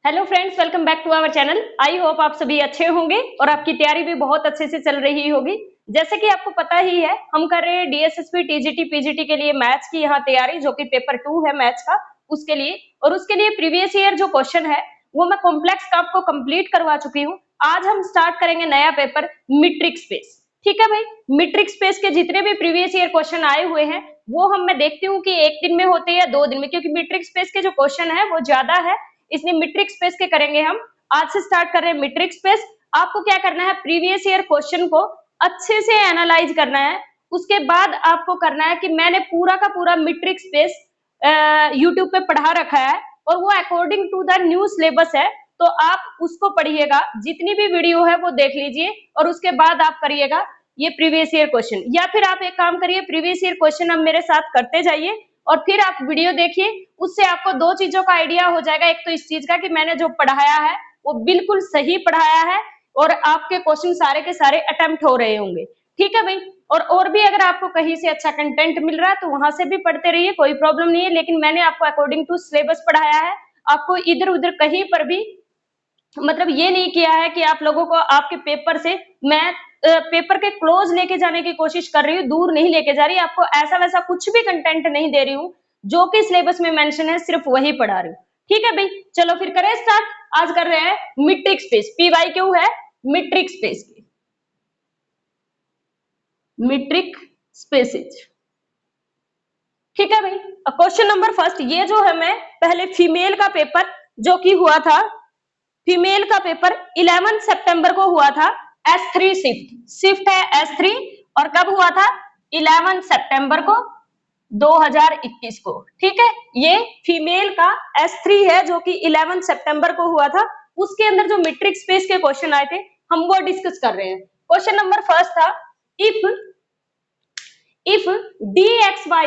Hello friends, welcome back to our channel. I hope आप सभी अच्छे होंगे और आपकी तैयारी भी बहुत अच्छे से चल रही होगी। जैसे कि आपको पता ही है, हम कर रहे हैं डीएसएसपी टीजीटी पीजीटी के लिए मैथ्स की यहाँ तैयारी, जो कि पेपर 2 है मैथ्स का, उसके लिए। और उसके लिए प्रीवियस ईयर जो क्वेश्चन है वो मैं कॉम्प्लेक्स का आपको कंप्लीट करवा चुकी हूँ। आज हम स्टार्ट करेंगे नया पेपर मीट्रिक स्पेस। ठीक है भाई, मीट्रिक स्पेस के जितने भी प्रीवियस ईयर क्वेश्चन आए हुए हैं वो मैं देखती हूँ कि एक दिन में होते हैं या 2 दिन में, क्योंकि मीट्रिक स्पेस के जो क्वेश्चन है वो ज्यादा है, इसलिए मीट्रिक स्पेस के करेंगे हम। आज से स्टार्ट कर रहे हैं मीट्रिक स्पेस। आपको क्या करना है, प्रीवियस ईयर क्वेश्चन को अच्छे से एनालाइज करना है। उसके बाद आपको करना है कि मैंने पूरा का पूरा मीट्रिक स्पेस यूट्यूब पे पढ़ा रखा है और वो according to the new syllabus है, तो आप उसको पढ़िएगा। जितनी भी वीडियो है वो देख लीजिए और उसके बाद आप करिएगा ये प्रीवियस ईयर क्वेश्चन। या फिर आप एक काम करिए, प्रीवियस ईयर क्वेश्चन अब मेरे साथ करते जाइए और फिर आप वीडियो देखिए। उससे आपको दो चीजों का आइडिया हो जाएगा। एक तो इस चीज का कि मैंने जो पढ़ाया है वो बिल्कुल सही पढ़ाया है और आपके क्वेश्चन सारे के सारे अटेम्प्ट हो रहे होंगे। ठीक है भाई। और भी अगर आपको कहीं से अच्छा कंटेंट मिल रहा है तो वहां से भी पढ़ते रहिए, कोई प्रॉब्लम नहीं है। लेकिन मैंने आपको अकॉर्डिंग टू सिलेबस पढ़ाया है, आपको इधर उधर कहीं पर भी मतलब ये नहीं किया है कि आप लोगों को आपके पेपर से मैं पेपर के क्लोज लेके जाने की कोशिश कर रही हूँ, दूर नहीं लेके जा रही। आपको ऐसा वैसा कुछ भी कंटेंट नहीं दे रही हूँ, जो कि सिलेबस में मेंशन है सिर्फ वही पढ़ा रही हूँ। ठीक है भाई, चलो फिर करें स्टार्ट। आज कर रहे हैं मीट्रिक स्पेस। पीवाई क्यों है मीट्रिक स्पेस की, मीट्रिक स्पेसिस। ठीक है भाई। क्वेश्चन नंबर फर्स्ट, ये जो है मैं पहले फीमेल का पेपर जो कि हुआ था, फीमेल का पेपर 11 सितंबर को हुआ था। S3 शिफ्ट, शिफ्ट है S3। और कब हुआ था, 11 सितंबर को 2021 को। ठीक है, ये फीमेल का S3 है जो कि 11 सितंबर को हुआ था। उसके अंदर जो मीट्रिक स्पेस के क्वेश्चन आए थे हम वो डिस्कस कर रहे हैं। क्वेश्चन नंबर फर्स्ट था, इफ dxy,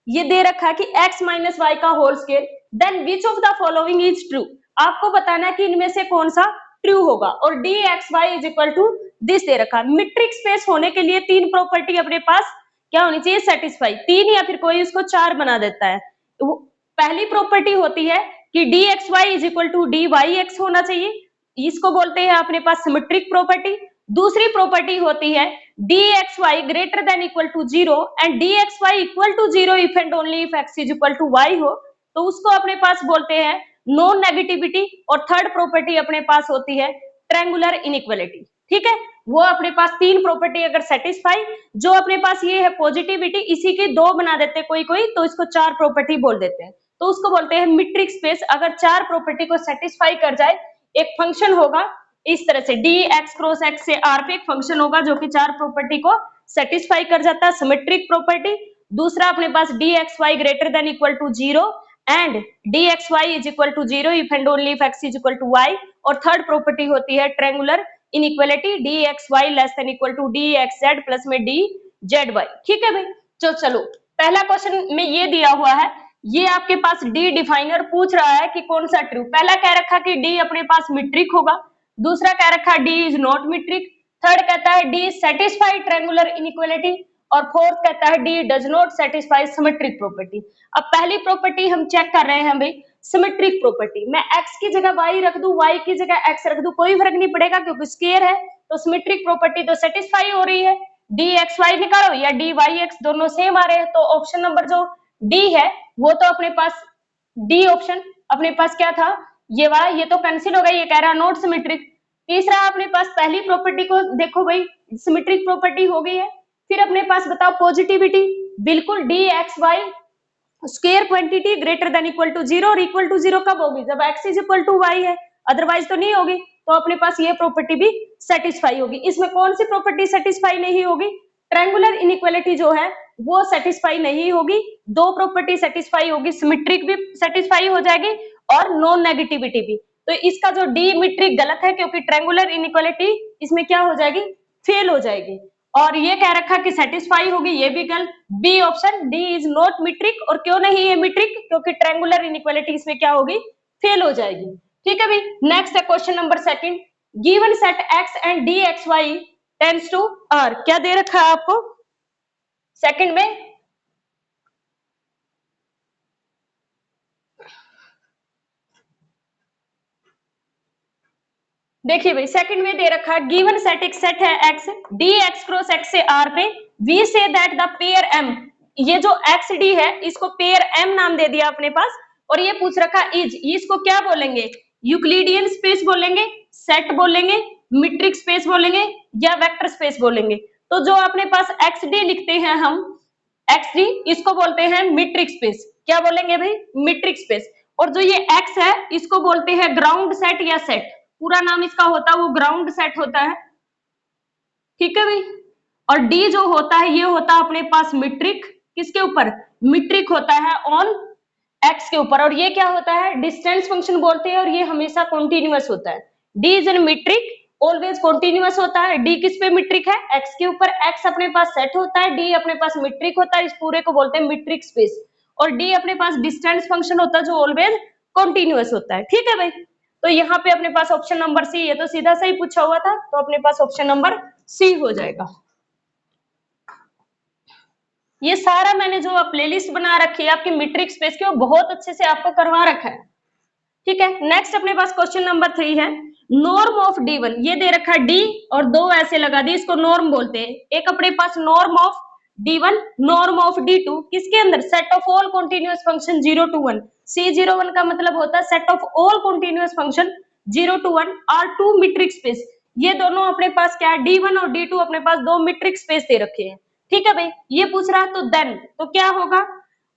ये दे रखा है कि x माइनस वाई का whole square, then which of the following is true. आपको बताना है कि इनमें से कौन सा ट्रू होगा। और dxy is equal to this दे रखा है। मीट्रिक स्पेस होने के लिए तीन प्रॉपर्टी अपने पास क्या होनी चाहिए, सेटिस्फाई। तीन या फिर कोई उसको चार बना देता है। पहली प्रॉपर्टी होती है कि dxy is equal to dyx होना चाहिए, इसको बोलते हैं अपने पास सिमेट्रिक प्रॉपर्टी। दूसरी प्रॉपर्टी होती है dxy greater than equal to 0 and dxy equal to 0 if and only if x is equal to y हो, तो उसको अपने पास बोलते हैं नॉन नेगेटिविटी। और थर्ड प्रॉपर्टी अपने पास होती है ट्रायंगुलर इनइक्वालिटी। ठीक है, वो अपने पास तीन प्रॉपर्टी अगर सेटिस्फाई, जो अपने पास ये है पॉजिटिविटी, इसी के दो बना देते कोई कोई, तो इसको चार प्रॉपर्टी बोल देते हैं, तो उसको बोलते हैं मीट्रिक स्पेस। अगर चार प्रॉपर्टी को सेटिस्फाई कर जाए, एक फंक्शन होगा इस तरह से डी एक्स क्रॉस एक्स से आर पे एक फंक्शन होगा जो कि चार प्रॉपर्टी को सेटिस्फाई कर जाता है, सिमेट्रिक प्रॉपर्टी। दूसरा अपने पास D X Y greater than equal to 0 and D X Y is equal to 0 if and only if X is equal to Y. और थर्ड प्रॉपर्टी होती है triangular inequality, D X Y less than equal to D X Z plus में D Z Y. ठीक है भाई, तो चलो पहला क्वेश्चन में ये दिया हुआ है, ये आपके पास डी डिफाइनर पूछ रहा है कि कौन सा ट्रू। पहला कह रखा कि डी अपने पास मीट्रिक होगा, दूसरा कह रखा D is not metric, third कहता है डी सेटिस्फाई ट्रायंगुलर इनइक्वालिटी, और फोर्थ कहता है D does not satisfy symmetric property. अब पहली प्रॉपर्टी हम चेक कर रहे हैं भाई, सिमेट्रिक प्रॉपर्टी। मैं x की जगह y रख दूं, y की जगह x रख दूं, कोई फर्क नहीं पड़ेगा क्योंकि स्केयर है, तो सिमेट्रिक प्रॉपर्टी तो सेटिस्फाई हो रही है। डी एक्स वाई निकालो या डी वाई एक्स, दोनों सेम आ रहे हैं, तो ऑप्शन नंबर जो डी है वो तो अपने पास, डी ऑप्शन अपने पास क्या था, ये वाला, ये तो कैंसिल हो गया, ये कह रहा नॉट सिमेट्रिक। तीसरा अपने पास पहली प्रॉपर्टी को देखो भाई, सिमेट्रिक प्रॉपर्टी हो गई है। फिर अपने पास बताओ पॉजिटिविटी, बिल्कुल D X Y square quantity greater than equal to 0 और इक्वल टू 0 कब होगी, जब x is equal to y है, अदरवाइज तो नहीं होगी। तो अपने पास ये प्रॉपर्टी भी सेटिस्फाई होगी। इसमें कौन सी प्रॉपर्टी सेटिस्फाई नहीं होगी, ट्रायंगुलर इनइक्वालिटी जो है वो सेटिस्फाई नहीं होगी। दो प्रॉपर्टी सेटिस्फाई होगी, सिमेट्रिक भी सेटिस्फाई हो जाएगी और नॉन नेगेटिविटी भी। तो इसका जो डी मीट्रिक गलत है, क्योंकि ट्रायंगुलर इनइक्वालिटी इसमें क्या हो जाएगी, फेल हो जाएगी। और ये कह रखा कि सेटिस्फाई होगी, ये भी गलत। B option D is not metric, और क्यों नहीं है मीट्रिक, क्योंकि ट्रायंगुलर इनइक्वालिटी इसमें क्या होगी, फेल हो जाएगी। ठीक है भाई, नेक्स्ट है question number second, given set x and D X Y tends to r। क्या दे रखा है आपको सेकंड में, देखिए भाई सेकंड में दे रखा है गिवन सेट, एक सेट है x, D X cross X से r पे, we say that the pair m, ये जो एक्स डी है इसको पेयर m नाम दे दिया अपने पास, और ये पूछ रखा इज, इसको क्या बोलेंगे, यूक्लिडियन स्पेस बोलेंगे, सेट बोलेंगे, मीट्रिक स्पेस बोलेंगे, या वेक्टर स्पेस बोलेंगे। तो जो अपने पास एक्स डी लिखते हैं हम, एक्स डी, इसको बोलते हैं मीट्रिक स्पेस। क्या बोलेंगे भाई, मीट्रिक स्पेस। और जो ये एक्स है इसको बोलते हैं ग्राउंड सेट या सेट, पूरा नाम इसका होता है वो ग्राउंड सेट होता है, ठीक है भाई। और डी जो होता है ये होता है अपने पास मीट्रिक, किसके ऊपर, मीट्रिक होता है ऑन एक्स के ऊपर, और ये क्या होता है, डिस्टेंस फंक्शन बोलते हैं, और ये हमेशा कॉन्टिन्यूअस होता है। D is an metric, always continuous होता है। डी किस पे मीट्रिक है, एक्स के ऊपर, एक्स अपने पास सेट होता है, डी अपने पास मीट्रिक होता है, इस पूरे को बोलते हैं मीट्रिक स्पेस। और डी अपने पास डिस्टेंस फंक्शन होता है जो ऑलवेज कॉन्टिन्यूअस होता है, ठीक है भाई। तो यहाँ पे अपने पास ऑप्शन नंबर सी, ये तो सीधा सही पूछा हुआ था, तो अपने पास ऑप्शन नंबर सी हो जाएगा। ये सारा मैंने जो प्लेलिस्ट बना रखी है आपकी मीट्रिक स्पेस की, वो बहुत अच्छे से आपको करवा रखा है, ठीक है। नेक्स्ट अपने पास क्वेश्चन नंबर 3 है, नॉर्म ऑफ D1, ये दे रखा है डी और दो ऐसे लगा दी, इसको नॉर्म बोलते हैं। एक अपने पास norm of D1, norm of D2, किसके अंदर, set of all continuous function 0 to 1। C01 का मतलब होता है set of all continuous function 0 to 1 are two metric space. ये दोनों अपने पास क्या है, D1 और D2 अपने पास दो मीट्रिक स्पेस दे रखे हैं, ठीक है भाई। ये पूछ रहा है तो देन, तो क्या होगा,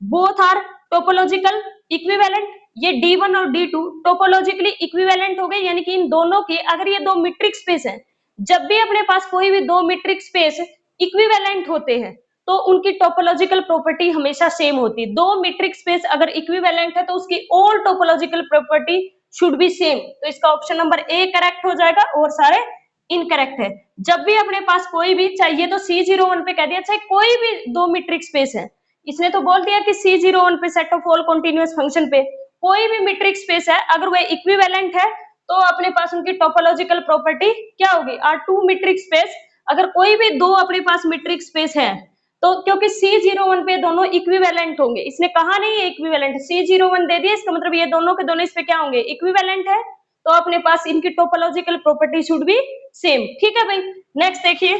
बोथ आर टोपोलॉजिकल इक्विवेलेंट, ये D1 और D2 टोपोलॉजिकली इक्विवेलेंट हो गए, यानी कि इन दोनों के अगर ये दो मीट्रिक स्पेस हैं, जब भी अपने पास कोई भी दो मीट्रिक स्पेस इक्विवेलेंट होते हैं तो उनकी टोपोलॉजिकल प्रॉपर्टी हमेशा सेम होती है। दो मीट्रिक स्पेस अगर इक्विवेलेंट है तो उसकी all topological property should be same, तो इसका ऑप्शन नंबर ए करेक्ट हो जाएगा और सारे इनकरेक्ट है। जब भी अपने पास कोई भी, चाहिए तो C01 पे कह दिया, चाहे कोई भी दो मीट्रिक स्पेस है, इसने तो बोल दिया कि C01 पे set of all continuous function पे कोई भी मीट्रिक स्पेस है, अगर वह इक्विवेलेंट है तो अपने पास उनकी टोपोलॉजिकल प्रॉपर्टी क्या होगी, आर टू मीट्रिक स्पेस। अगर कोई भी दो अपने पास मीट्रिक स्पेस है तो क्योंकि C01 पे दोनों इक्विवेलेंट होंगे, इसने कहा नहीं है इक्विवेलेंट, C01 दे दिया, इसका मतलब ये दोनों के दोनों इस पे क्या होंगे, इक्विवेलेंट है, तो अपने पास इनकी topological property should be same, ठीक है भाई। नेक्स्ट देखिए,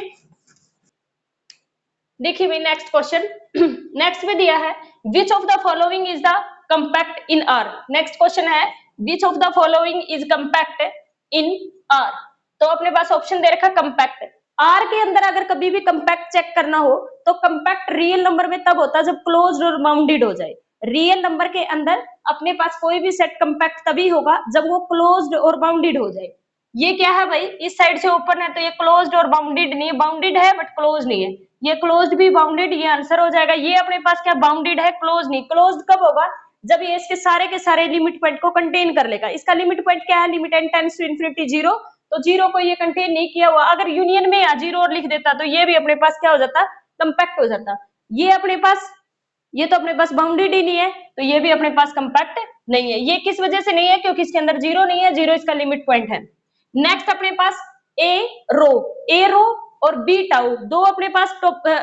देखिए भाई नेक्स्ट क्वेश्चन, नेक्स्ट में दिया है which of the following is the compact in R. Next question है which of the following is compact in R. तो अपने पास ऑप्शन दे रखा कंपैक्ट, आर के अंदर अगर कभी भी कंपैक्ट चेक करना हो तो कंपैक्ट रियल नंबर में तब होता है जब क्लोज्ड और बाउंडेड हो जाए। रियल नंबर के अंदर अपने पास कोई भी सेट कंपैक्ट तभी होगा जब वो क्लोज्ड और बाउंडेड हो जाए। ये क्या है भाई, इस साइड से ओपन है तो ये क्लोज्ड और बाउंडेड नहीं है, बाउंडेड है बट क्लोज नहीं है, ये क्लोज्ड भी बाउंडेड, ये आंसर हो जाएगा। ये अपने पास क्या बाउंडेड है, क्लोज नहीं। क्लोज्ड कब होगा, जब ये इसके सारे के सारे लिमिट पॉइंट को कंटेन कर लेगा। इसका लिमिट पॉइंट क्या है, limit N tends to infinity 0, तो 0 को ये कंटेन नहीं किया हुआ। अगर यूनियन में या 0 और लिख देता तो ये भी अपने पास क्या हो जाता, कंपैक्ट हो जाता। ये अपने पास, ये तो अपने पास बाउंडेड ही नहीं है तो ये भी अपने पास कंपैक्ट नहीं है। ये किस वजह से नहीं है, क्योंकि इसके अंदर 0 नहीं है, 0 इसका लिमिट पॉइंट है। नेक्स्ट अपने पास ए रो, ए रो और बी टाउ, दो अपने पास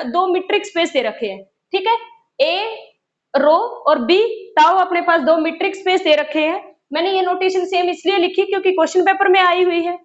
दो मीट्रिक स्पेस दे रखे हैं, ठीक है। ए रो और बी टाउ अपने पास दो मीट्रिक स्पेस दे रखे हैं। मैंने ये नोटेशन सेम इसलिए लिखी क्योंकि क्वेश्चन पेपर में आई हुई है।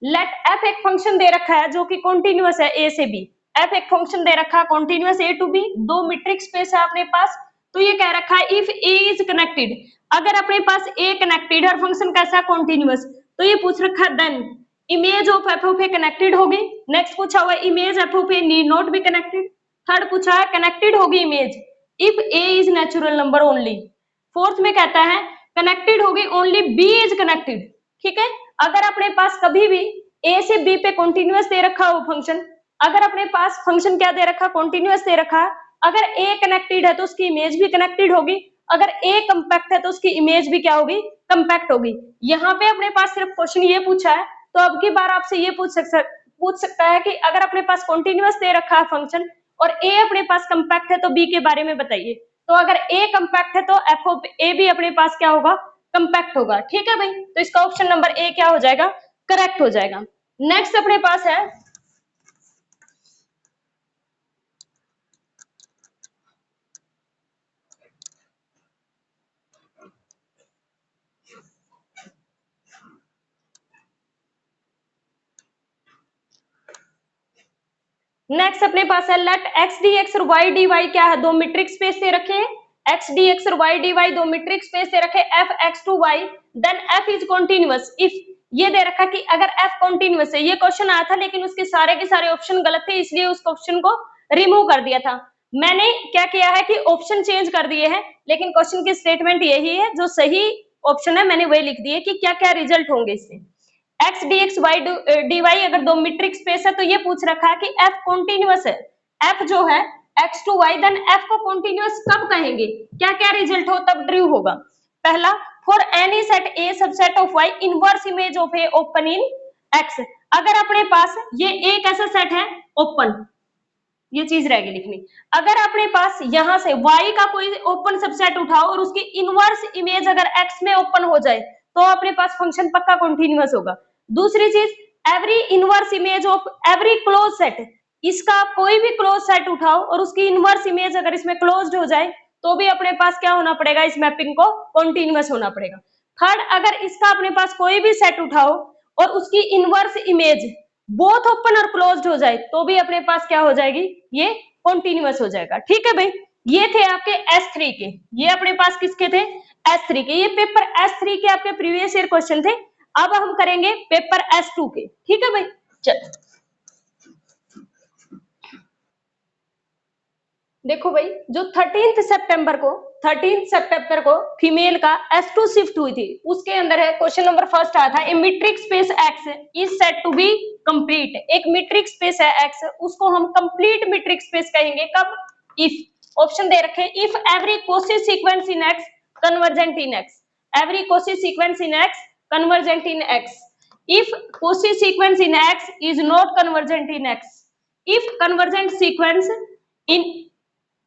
लेट एफ एक फंक्शन दे रखा है जो कि कॉन्टिन्यूअस है ए से बी, एफ एक फंक्शन दे रखा है कॉन्टिन्यूअस ए टू बी, दो मीट्रिक स्पेस है अपने पास। तो ये कह रखा है इफ ए इज कनेक्टेड, अगर अपने पास ए कनेक्टेड और फंक्शन कैसा कॉन्टिन्यूअस, तो ये पूछ रखा है then image of F of A connected होगी। नेक्स्ट पूछा हुआ है image F of A need not be connected. Third पूछा है कनेक्टेड होगी image if A is natural number only. Fourth में कहता है कनेक्टेड होगी ओनली बी इज कनेक्टेड, ठीक है। अगर अपने पास कभी भी ए से बी पे कॉन्टिन्यूअस दे रखा हो फंक्शन, अगर अपने पास फंक्शन क्या दे रखा, कॉन्टिन्यूअस दे रखा, अगर ए कनेक्टेड है तो उसकी इमेज भी कनेक्टेड होगी, अगर ए कंपैक्ट है तो उसकी इमेज भी क्या होगी, कंपैक्ट होगी। यहाँ पे अपने पास सिर्फ क्वेश्चन ये पूछा है, तो अब की बार आपसे ये पूछ सकता है कि अगर अपने पास कॉन्टिन्यूअस दे रखा है फंक्शन और ए अपने पास कंपैक्ट है तो बी के बारे में बताइए। तो अगर ए कंपैक्ट है तो एफ ऑफ ए भी अपने पास क्या होगा, कंपैक्ट होगा, ठीक है भाई। तो इसका ऑप्शन नंबर ए क्या हो जाएगा, करेक्ट हो जाएगा। नेक्स्ट अपने पास है नेक्स्ट अपने पास है लेट एक्स डी एक्स और वाई डी वाई क्या है, दो मीट्रिक स्पेस दे रखे हैं, एक्स डी एक्स और वाई डी वाई दो मीट्रिक स्पेस दे रखे, F X to Y, then F is continuous if ये दे रखा कि अगर एफ कॉन्टिन्यूअस है। ये क्वेश्चन आया था लेकिन उसके सारे के सारे ऑप्शन गलत थे, इसलिए उस क्वेश्चन को रिमूव कर दिया था। मैंने क्या किया है कि ऑप्शन चेंज कर दिए हैं, लेकिन क्वेश्चन की स्टेटमेंट यही है, जो सही ऑप्शन है मैंने वही लिख दिए कि क्या क्या रिजल्ट होंगे इससे। X D X Y D Y अगर दो मीट्रिक स्पेस है तो ये पूछ रखा है कि एफ कॉन्टिन्यूअस है, एफ जो है X to Y, then F को कॉन्टिन्यूअस कब कहेंगे, क्या क्या रिजल्ट हो तब ट्रू होगा। पहला, for any set A subset of Y inverse image of A open in X. अगर अपने पास ये एक ऐसा सेट है ओपन, ये चीज रहेगी लिखनी, अगर अपने पास यहां से y का कोई ओपन सबसेट उठाओ और उसकी इनवर्स इमेज अगर x में ओपन हो जाए तो अपने पास फंक्शन पक्का कॉन्टिन्यूअस होगा। दूसरी चीज, every inverse image of every close set, इसका कोई भी क्लोज सेट उठाओ और उसकी इनवर्स इमेज अगर इसमें क्लोज्ड हो जाए तो भी अपने पास क्या होना पड़ेगा, इस मैपिंग को कॉन्टिन्यूअस होना पड़ेगा। थर्ड, अगर इसका अपने पास कोई भी सेट उठाओ और उसकी इनवर्स इमेज बोथ ओपन और क्लोज्ड हो जाए तो भी अपने पास क्या हो जाएगी, ये कॉन्टिन्यूअस हो जाएगा। ठीक है भाई, ये थे आपके S3 के, ये अपने पास किसके थे, S3 के। ये पेपर S3 के आपके प्रीवियस ईयर क्वेश्चन थे। अब हम करेंगे पेपर S2 के। ठीक है भाई, चल देखो भाई, जो 13 सितंबर को फीमेल का S2 शिफ्ट हुई थी, उसके अंदर है क्वेश्चन नंबर फर्स्ट आया था, a metric space X is said to be complete. एक मीट्रिक स्पेस है X, उसको हम कंप्लीट मीट्रिक स्पेस कहेंगे कब, इफ ऑप्शन दे रखे, if every Cauchy sequence in X convergent in X, every Cauchy sequence in X convergent in X, if Cauchy sequence in X is not convergent in X, if convergent sequence in,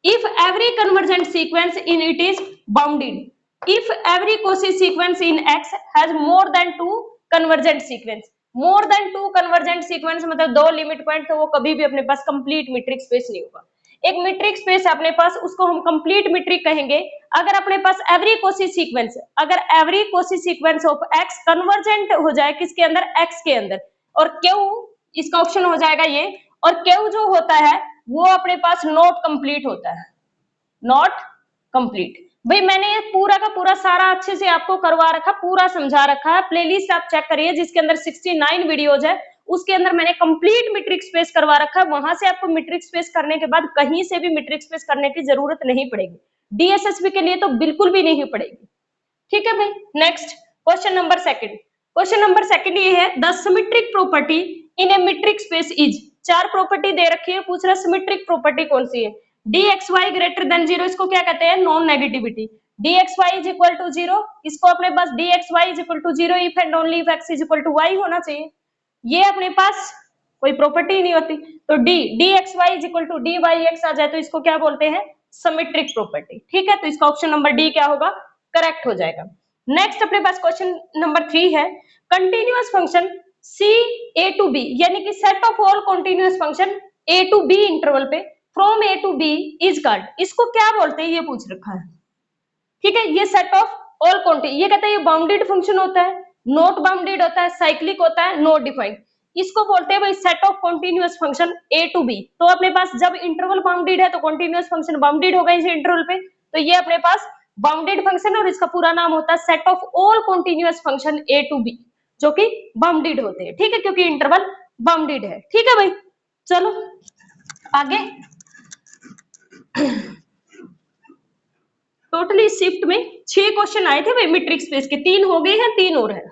if every convergent sequence in it is bounded, if every Cauchy sequence in X has more than two convergent sequence, more than two convergent sequence मतलब दो limit point, तो वो कभी भी अपने पास complete metric space नहीं होगा। एक मीट्रिक स्पेस अपने पास, उसको हम कंप्लीट मीट्रिक कहेंगे अगर अपने पास एवरी Cauchy सीक्वेंस, अगर every Cauchy sequence of X convergent हो जाए किसके अंदर, X के अंदर, और क्यू इसका ऑप्शन हो जाएगा ये, और क्यू जो होता है वो अपने पास नॉट कंप्लीट होता है, नॉट कंप्लीट। भाई मैंने ये पूरा का पूरा सारा अच्छे से आपको करवा रखा, पूरा समझा रखा है, प्लेलिस्ट आप चेक करिए जिसके अंदर 69 वीडियोज है, उसके अंदर मैंने कंप्लीट मीट्रिक स्पेस करवा रखा है। वहां से आपको मीट्रिक स्पेस करने के बाद कहीं से भी मीट्रिक स्पेस करने की जरूरत नहीं पड़ेगी, डीएसएसबी के लिए तो बिल्कुल भी नहीं पड़ेगी। ठीक है भाई, next question number second, question number second ये है, the symmetric property in A metric space is, चार प्रॉपर्टी दे रखी है, पूछ रहा सिमेट्रिक प्रॉपर्टी कौन सी है, dxy ग्रेटर देन 0, इसको क्या कहते हैं, non negativity, dxy is equal to 0, इसको अपने पास dxy is equal to 0 if and only if x is equal to y होना चाहिए। ये अपने पास कोई प्रॉपर्टी नहीं होती, तो dxy is equal to dyx आ जाए तो इसको क्या बोलते हैं, सिमेट्रिक प्रॉपर्टी। ठीक है, तो इसका ऑप्शन नंबर डी क्या होगा, करेक्ट हो जाएगा। नेक्स्ट अपने पास क्वेश्चन नंबर 3 है, continuous function C A to B, यानी कि set of all continuous function A to B interval पे from A to B is called, इसको क्या बोलते हैं ये पूछ रखा है। ठीक है, ये सेट ऑफ ऑल क्वांटिटी, ये कहता है ये बाउंडेड फंक्शन होता है, नॉट बाउंडेड होता है, साइक्लिक होता है, नॉट डिफाइंड, इसको बोलते हैं भाई set of continuous function A to B. तो अपने पास जब इंटरवल बाउंडेड है तो कॉन्टिन्यूअस फंक्शन बाउंडेड होगा इस इंटरवल पे, तो ये अपने पास बाउंडेड फंक्शन, और इसका पूरा नाम होता है set of all continuous function A to B जो कि बाउंडेड होते हैं। ठीक है, क्योंकि इंटरवल बाउंडेड है। ठीक है भाई, चलो आगे। टोटली शिफ्ट में 6 क्वेश्चन आए थे भाई मीट्रिक स्पेस के, 3 हो गए हैं, 3 और है,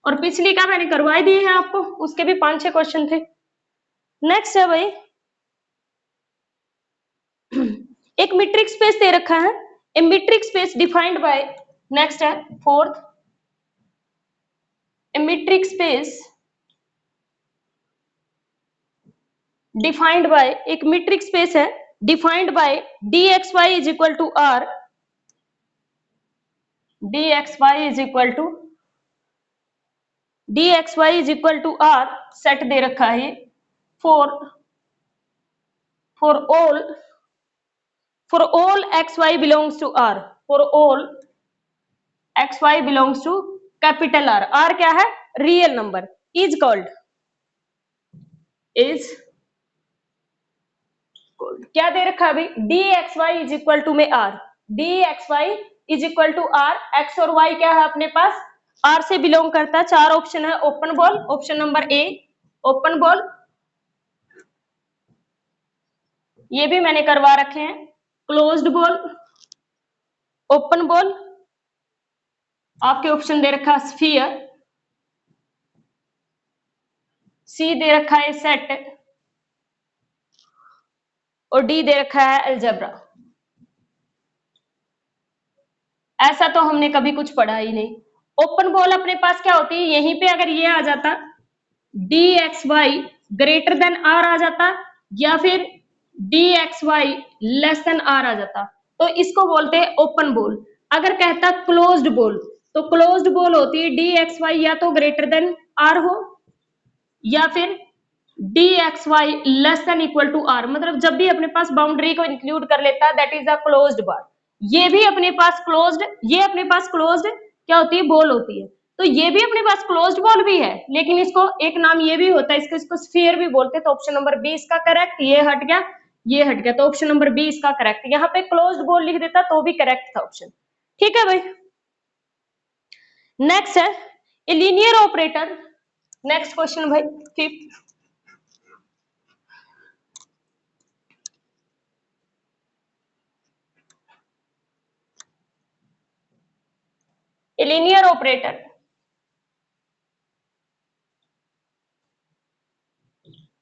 और पिछली का मैंने करवा दिए हैं आपको, उसके भी 5-6 क्वेश्चन थे। नेक्स्ट है भाई, एक मीट्रिक स्पेस दे रखा है, a metric space defined by, next है fourth, a metric space defined by, एक मीट्रिक स्पेस है defined by dxy is equal to r, dxy is equal to r set दे रखा है for all xy belongs to r, for all xy belongs to capital R, R क्या है, real number, is called, is, क्या दे रखा है अभी, D X Y is equal to में R, D X Y is equal to R, X और Y क्या है अपने पास, आर से बिलोंग करता है। चार ऑप्शन है, open ball, option number A open ball, ये भी मैंने करवा रखे हैं, क्लोज्ड बॉल, ओपन बॉल, आपके ऑप्शन दे रखा है स्फीयर, सी दे रखा है सेट, और डी दे रखा है अलजेब्रा। ऐसा तो हमने कभी कुछ पढ़ा ही नहीं। ओपन बॉल अपने पास क्या होती है, यहीं पे अगर ये आ जाता D X Y greater than R आ जाता, या फिर D X Y less than R आ जाता, तो इसको बोलते हैं ओपन बॉल। अगर कहता क्लोज्ड बॉल, तो क्लोज्ड बॉल होती है डी एक्स वाई या तो ग्रेटर देन आर हो, या फिर D X Y less than equal to R, मतलब जब भी अपने पास बाउंड्री को इंक्लूड कर लेता है दैट इज अ क्लोज्ड बार। ये भी अपने पास क्लोज्ड, ये अपने पास क्लोज्ड क्या होती है, बॉल होती है, तो ये भी अपने पास क्लोज्ड बॉल भी है, लेकिन इसको एक नाम ये भी होता है, इसको स्फीयर भी बोलते हैं। तो ऑप्शन नंबर बी इसका करेक्ट, ये हट गया, ये हट गया, तो ऑप्शन नंबर बी इसका करेक्ट। यहाँ पे क्लोज्ड बॉल लिख देता तो भी करेक्ट था ऑप्शन। ठीक है भाई, नेक्स्ट है ए लीनियर ऑपरेटर। नेक्स्ट क्वेश्चन भाई, fifth, a linear operator,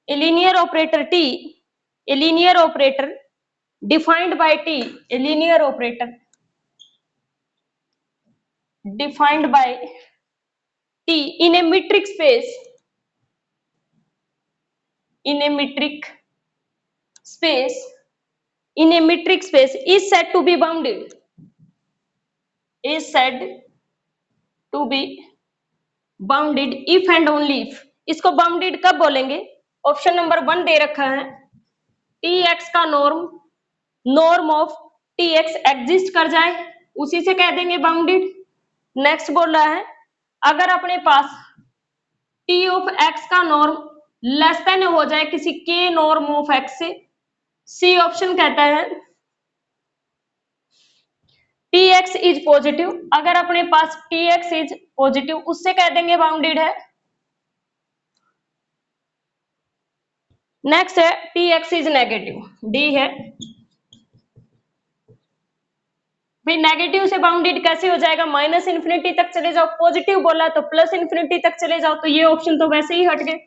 a linear operator T, a linear operator defined by T, a linear operator defined by T in a metric space, in a metric space, in a metric space is said to be bounded, is said to be bounded if and only if। इसको bounded कब बोलेंगे, option number one दे रखा है, T x का norm, norm of T x exist कर जाए, उसी से कह देंगे बाउंडेड। नेक्स्ट बोल रहा है अगर अपने पास टी ऑफ एक्स का नॉर्म लेस देन हो जाए किसी के नॉर्म ऑफ एक्स से, सी ऑप्शन कहता है टी एक्स इज पॉजिटिव, अगर अपने पास टी एक्स इज पॉजिटिव उससे कह देंगे बाउंडेड है। नेक्स्ट है T x is negative, D है भाई, नेगेटिव से बाउंडेड कैसे हो जाएगा, माइनस इन्फिनिटी तक चले जाओ, पॉजिटिव बोला तो प्लस इन्फिनिटी तक चले जाओ, तो ये ऑप्शन तो वैसे ही हट गए,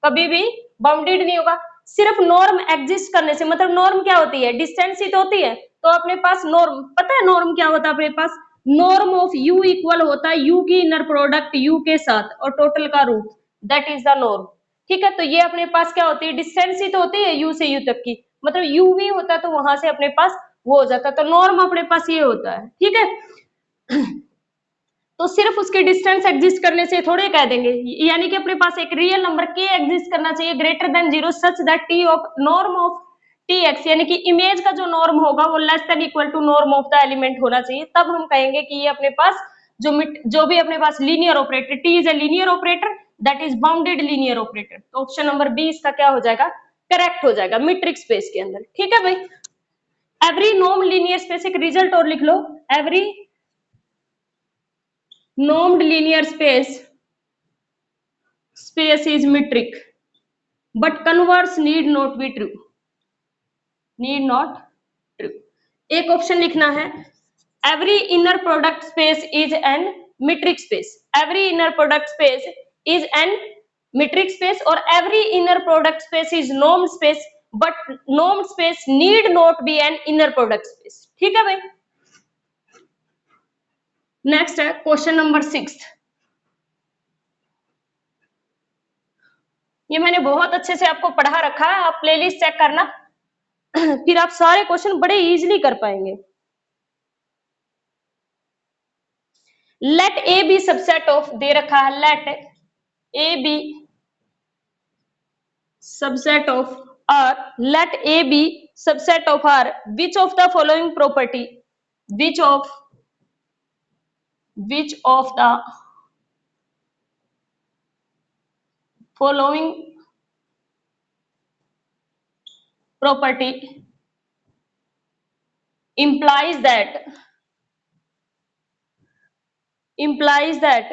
कभी भी बाउंडेड नहीं होगा। सिर्फ नॉर्म एग्जिस्ट करने से, मतलब नॉर्म क्या होती है, डिस्टेंस ही तो होती है, तो अपने पास नॉर्म पता है, नॉर्म क्या होता है अपने पास, नॉर्म ऑफ यू इक्वल होता है यू की इनर प्रोडक्ट यू के साथ और टोटल का root, that is the norm. ठीक है, तो ये अपने पास क्या होती है, डिस्टेंस ही तो होती है यू से यू तक की, मतलब यू भी होता है तो वहां से अपने पास वो हो जाता है, तो नॉर्म अपने पास ये होता है। ठीक है, तो सिर्फ उसके डिस्टेंस एग्जिस्ट करने से थोड़े कह देंगे, यानी कि अपने पास एक रियल नंबर के एग्जिस्ट करना चाहिए greater than zero such that T of norm of T X, यानी कि इमेज का जो नॉर्म होगा वो less than equal to norm of the element होना चाहिए, तब हम कहेंगे कि ये अपने पास जो भी अपने पास linear operator, T is a linear operator that is bounded linear operator, तो ऑप्शन नंबर बी इसका क्या हो जाएगा, करेक्ट हो जाएगा मीट्रिक स्पेस के अंदर। ठीक है भाई, एवरी नॉर्म लीनियर स्पेस, एक रिजल्ट और लिख लो, every normed linear space is metric but converse need not be true, need not true। एक ऑप्शन लिखना है every inner product space is an metric space, every inner product space is an metric space, और every inner product space is normed space but normed space need not be an inner product space। ठीक है भाई, next है question number six, ये मैंने बहुत अच्छे से आपको पढ़ा रखा है, आप प्लेलिस्ट चेक करना फिर आप सारे क्वेश्चन बड़े इजीली कर पाएंगे। Let A B subset of, दे रखा है let A B subset of R, let A B subset of R which of the following property, which of the following property implies that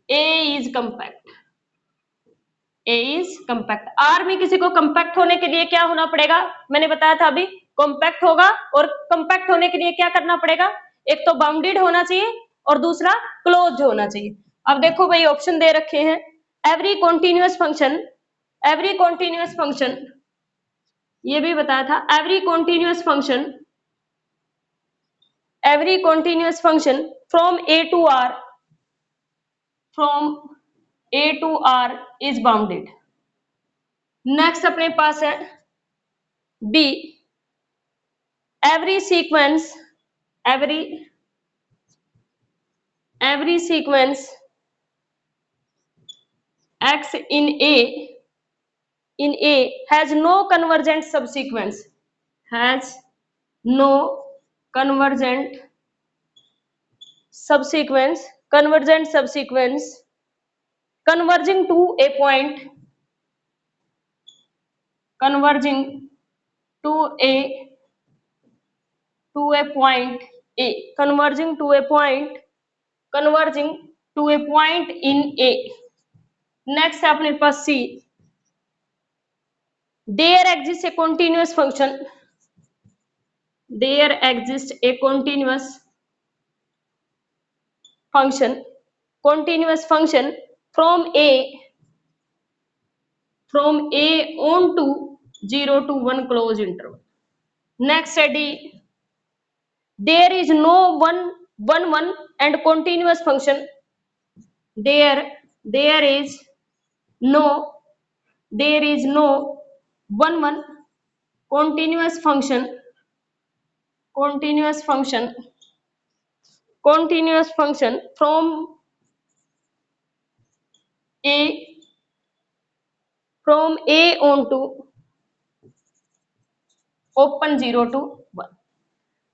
A is compact. A is compact. R में किसी को compact होने के लिए क्या होना पड़ेगा? मैंने बताया था अभी, compact होगा और compact होने के लिए क्या करना पड़ेगा? एक तो बाउंडेड होना चाहिए और दूसरा क्लोज्ड होना चाहिए. अब देखो भाई ऑप्शन दे रखे हैं, एवरी कॉन्टिन्यूअस फंक्शन, ये भी बताया था, every continuous function from A to R is bounded. Next अपने पास है B, every sequence X in A has no convergent subsequence, converging to a point in A. Next है अपने पास C, there exists a continuous function from A on to 0 to 1 closed interval. Next है D, there is no one and continuous function. There is no one continuous function from A on to open 0 to 1.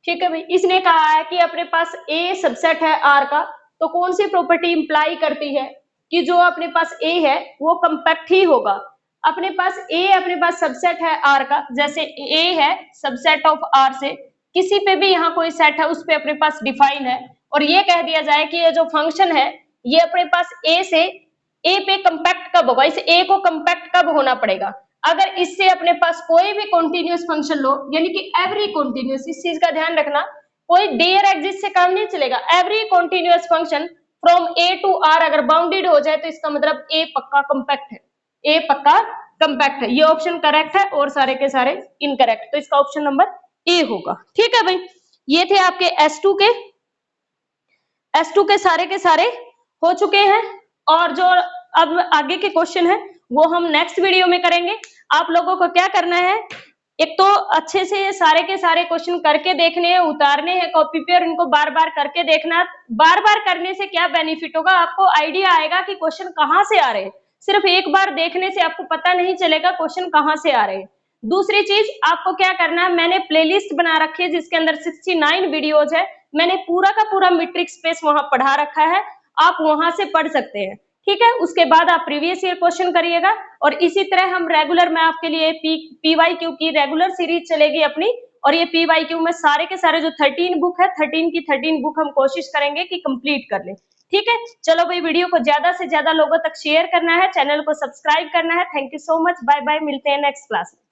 ठीक है भाई, इसने कहा है कि अपने पास A subset है R का, तो कौन सी प्रॉपर्टी इंप्लाई करती है कि जो अपने पास A है वो कंपैक्ट ही होगा. अपने पास सबसेट है R का, जैसे A है सबसेट ऑफ R से, किसी पे भी यहाँ कोई सेट है उस पे अपने पास डिफाइन है, और ये कह दिया जाए कि ये जो फंक्शन है ये अपने पास A पे कंपैक्ट कब होगा, इस A को कंपैक्ट कब होना पड़ेगा, अगर इससे अपने पास कोई भी कॉन्टिन्यूअस फंक्शन लो, यानी कि एवरी कॉन्टिन्यूअस, इस चीज का ध्यान रखना, कोई देयर एग्जिस्ट से काम नहीं चलेगा. Every continuous function from A to R अगर बाउंडेड हो जाए तो इसका मतलब A पक्का कंपैक्ट है. ये ऑप्शन करेक्ट है और सारे के सारे इनकरेक्ट, तो इसका ऑप्शन नंबर A होगा. ठीक है भाई, ये थे आपके S2 के सारे के सारे हो चुके हैं, और जो अब आगे के क्वेश्चन है वो हम नेक्स्ट वीडियो में करेंगे. आप लोगों को क्या करना है, एक तो अच्छे से सारे के सारे क्वेश्चन करके देखने हैं, उतारने हैं कॉपी पे, और इनको बार बार करके देखना. बार बार करने से क्या बेनिफिट होगा, आपको आइडिया आएगा कि क्वेश्चन कहाँ से आ रहे हैं. सिर्फ एक बार देखने से आपको पता नहीं चलेगा क्वेश्चन कहाँ से आ रहे हैं. दूसरी चीज आपको क्या करना है, मैंने प्लेलिस्ट बना रखी है जिसके अंदर 69 वीडियोज है, मैंने पूरा का पूरा मीट्रिक स्पेस वहां पढ़ा रखा है, आप वहां से पढ़ सकते हैं. ठीक है, उसके बाद आप प्रीवियस ईयर क्वेश्चन करिएगा, और इसी तरह हम रेगुलर में आपके लिए PYQ की रेगुलर सीरीज चलेगी अपनी, और ये PYQ में सारे के सारे जो 13 बुक है, 13 की 13 बुक हम कोशिश करेंगे कि कंप्लीट कर लें. ठीक है, चलो भाई, वीडियो को ज्यादा से ज्यादा लोगों तक शेयर करना है, चैनल को सब्सक्राइब करना है. Thank you so much, bye bye, मिलते हैं नेक्स्ट क्लास में.